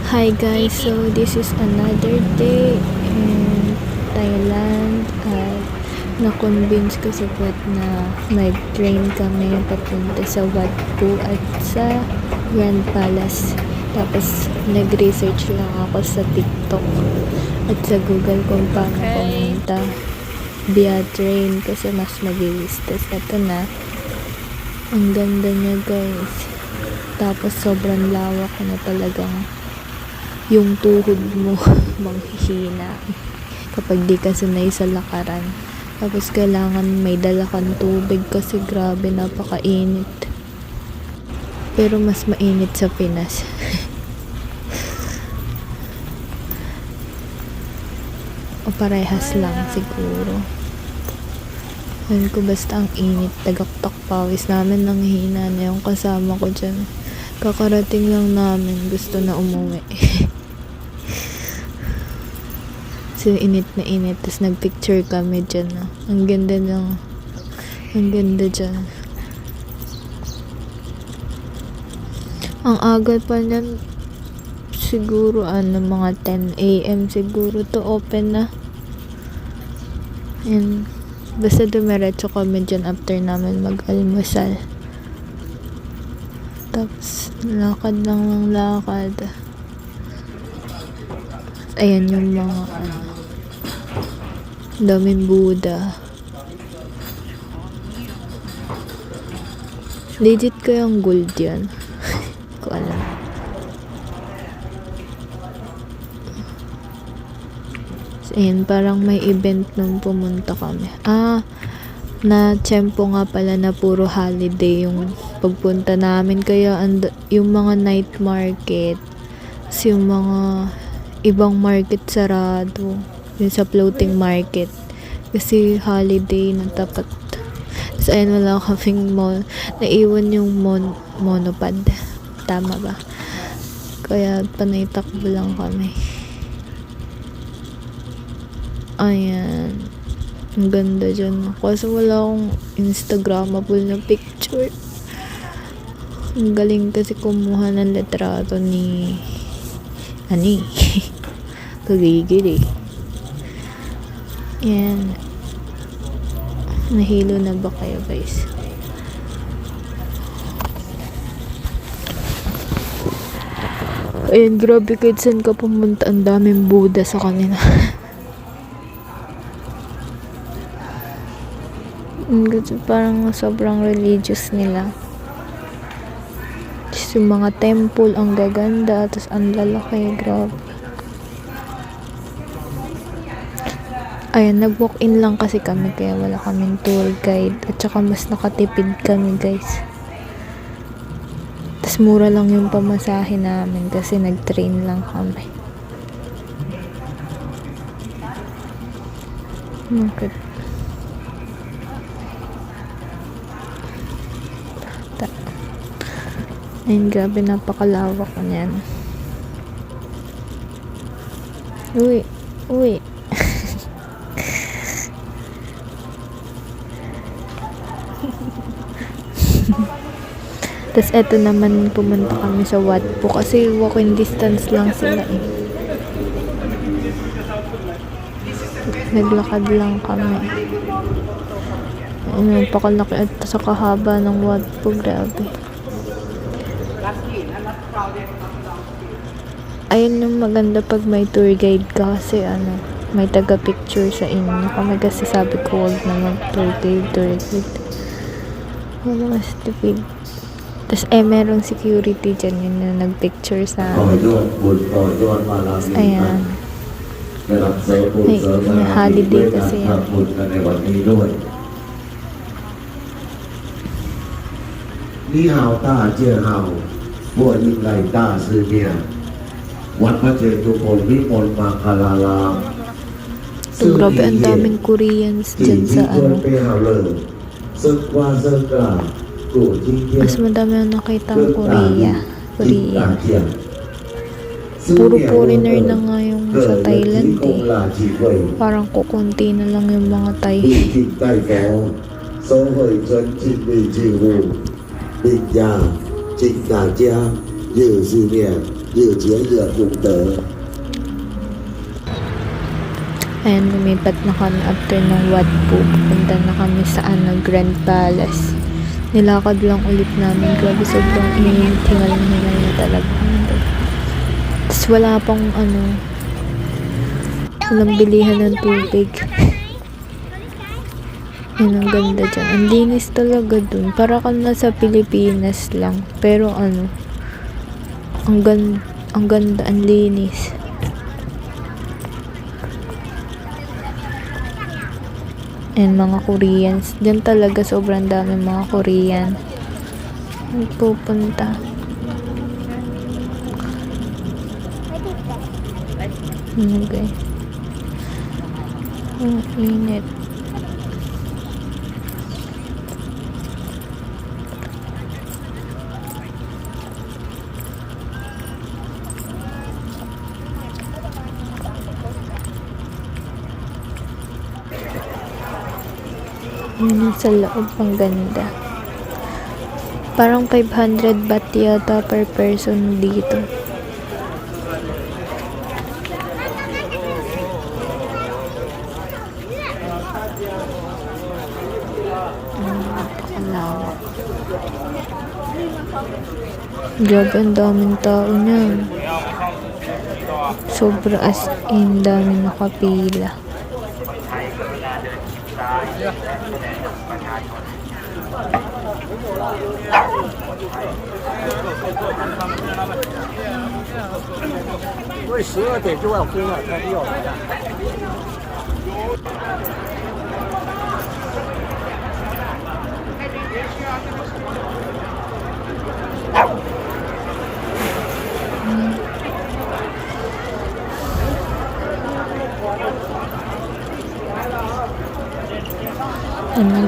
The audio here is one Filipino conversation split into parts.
Hi guys, so this is another day in Thailand at na-convince ko si Pat na mag-train kami papunta sa Wat Phu at sa Grand Palace. Tapos nag-research lang ako sa TikTok at sa Google kung paano pumunta via train kasi mas mabilis. Tapos eto na, ang ganda niya guys. Tapos sobrang lawak na talagang yung tuhod mo manghihina kapag di ka sanay sa lakaran. Tapos kailangan may dala kang tubig kasi grabe napakainit. Pero mas mainit sa Pinas. O parehas lang siguro. Ayun ko basta ang init. Tagaktak pawis namin nanghihina na yung kasama ko dyan. Kakarating lang namin, gusto na umuwi. So, init na init. Tapos nagpicture kami dyan. Ang ganda dyan. Ang aga pa niyan, siguro mga 10 AM siguro to open na. And basta dumiretso kami dyan after namin mag-almusal. Tapos lakad lang ng lakad. Ayan yung mga daming Buddha. Legit ko yung gold yan. Ko alam. So, ayan, parang may event nung pumunta kami. Na tiyempo nga pala na puro holiday yung pagpunta namin. Kaya yung mga night market, yung mga ibang market sarado. Yung sa floating market. Kasi holiday na tapat. So, ayun, wala kaming naiwan yung monopod. Tama ba? Kaya panay takbo lang kami. Ayan. Ang ganda dyan. Kasi wala akong Instagramable na picture. Ang galing kasi kumuha ng litrato ni kagigil eh. Yan. Nahilo na ba kayo guys? Ayan, grabe kahit saan ka pumunta, ang daming Buddha sa kanila. Parang sobrang religious nila. Tapos yung mga temple ang gaganda, tapos ang lalaki, grabe. Ayan, nag-walk-in lang kasi kami kaya wala kaming tour guide. At saka mas nakatipid kami guys. Tapos mura lang yung pamasahe namin kasi nag-train lang kami. Okay. Ayun, grabe, napakalawak niyan. Uy. Tapos eto naman, pumunta kami sa Wat Phu kasi walking distance lang sila eh. Naglakad lang kami. Ayun, napakalaki at sa kahaba ng Wat Phu, grabe. Ayun yung maganda pag may tour guide ka kasi may taga-picture sa inyo. Kami kasi sabi ko huwag na mag-tour guide. Wala, stupid. Tapos merong security dyan yun na nag-picture sa ayan. Ay, holiday kasi yan. Ni hao ta jie hao, buo yin lai ta si mian. Wat pa jie tu pon mi pon ma kalala. So, grabe, ang daming Koreans dyan sa mas madami ang nakita ang Korean. Puro foreigner na nga yung sa Thailand eh. Parang kukunti na lang yung mga Thai. 并让敬大家热思念日结日不得。 Ayan, lumipat na kami after ng Wat Po. Pupunta na kami sa Grand Palace. Nilakad lang ulit namin. Grabe, sobrang init. Hingal na talaga. Tapos wala pang walang bilihan ng tubig. Yan, ang ganda dyan. Ang linis talaga dun. Para kang nasa Pilipinas lang. Pero ang ganda, ang linis. And mga Koreans. Diyan talaga sobrang dami mga Korean. Pupunta. Okay. Ang init. Yun sa loob, ang ganda. Parang 500 baht yata per person dito. Napakalawak. Grabe, ang daming tao niyan. Sobra as in, dami nakapila.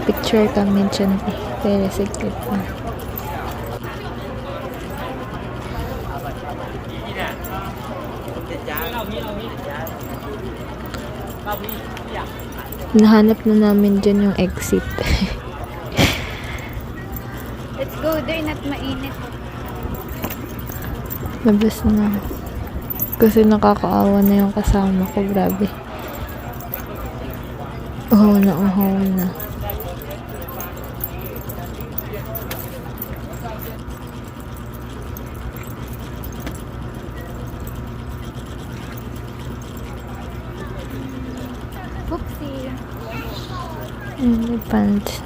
Picture kami dyan pero secret na. Nahanap na namin dyan yung exit. Let's go there, not mainit. Labas na. Kasi nakakaawa na yung kasama ko, grabe. Uhaw na. Oopsie. May pants.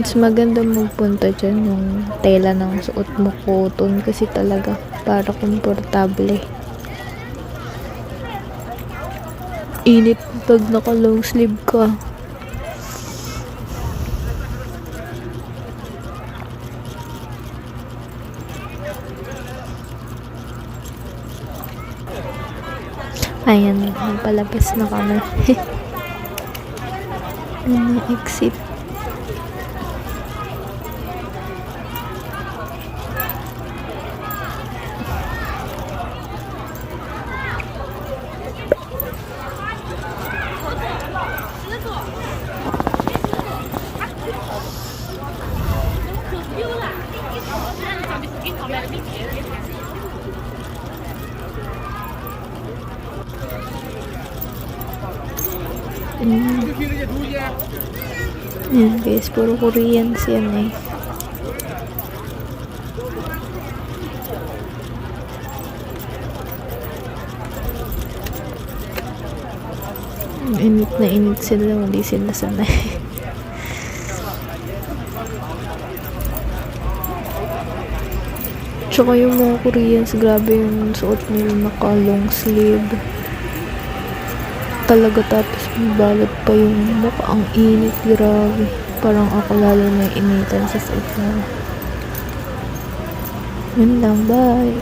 Mas maganda magpunta dyan yung tela ng suot mo, cotton, kasi talaga para komportable. Init pag naka long sleeve ka. Ayan, palabas na kami. Exit. Yan guys, puro Koreans yan eh. Init na init sila, hindi sila sanay. Tsaka yung mga Koreans, grabe yung suot nila, naka long sleeve talaga, tapos balot pa yung mukha. Ang init, grabe. Parang ako lalo na initan sa suot na. Yun lang, bye.